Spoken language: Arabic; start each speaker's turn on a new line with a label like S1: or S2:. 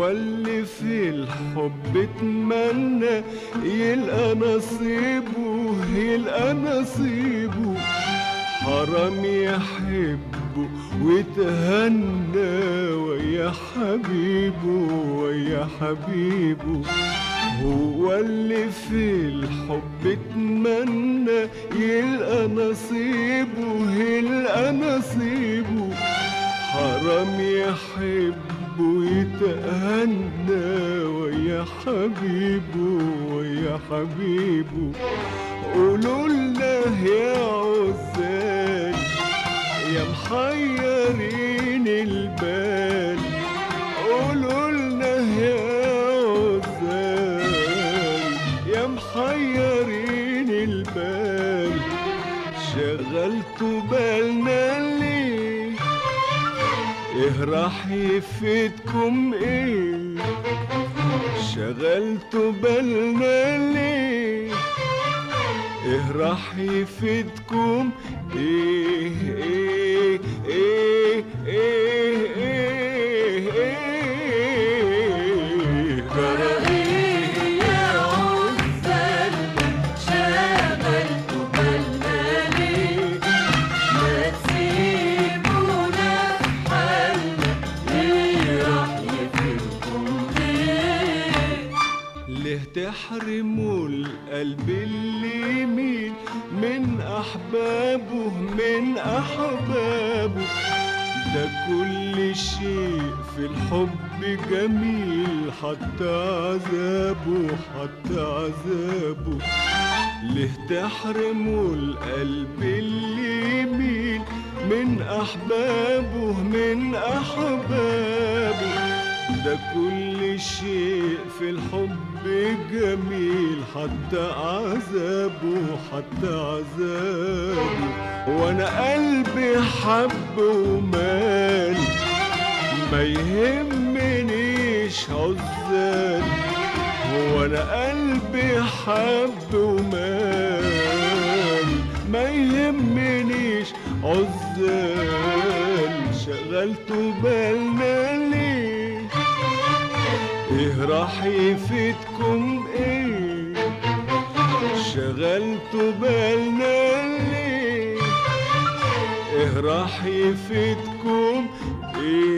S1: هو اللي في الحب اتمنى يلقى نصيبه، يلقى نصيبه، حرام يحبه ويتهنى ويا حبيبه، ويا حبيبه. هو اللي في الحب اتمنى يلقى نصيبه، يلقى نصيبه، حرام يحبه ويتهنى ويا حبيبه، ويا حبيبه. قولوا لنا يا عزال يا محيرين البال، قولوا لنا يا عزال يا محيرين البال، شغلتوا بالنا ليه؟ ايه راح يفيدكم ايه؟ شغلتوا بالنا ليه؟ ايه راح يفيدكم ايه؟ ايه ايه ايه ايه ايه
S2: ترى ايه يا عزال شغلتوا بالنا ليه؟ ما تسيبونا في حالنا، ايه راح يفيدكم ايه؟
S1: ليه تحرموا القلب اللي يميل من أحبابه، من أحبابه؟ ده كل شيء في الحب جميل، حتى عذابه، حتى عذابه. ليه تحرموا القلب اللي يميل من أحبابه، من أحبابه؟ ده كل شيء في الحب جميل، حتى عذابه، حتى عذابه. وانا قلبي حب ومال، ما يهمنيش عزال. وانا قلبي حب ومال، ما يهمنيش عزال. شغلتوا بالنا ليه؟ ايه راح يفيدكم ايه؟ شغلتوا بالنا ليه؟ ايه راح يفيدكم ايه؟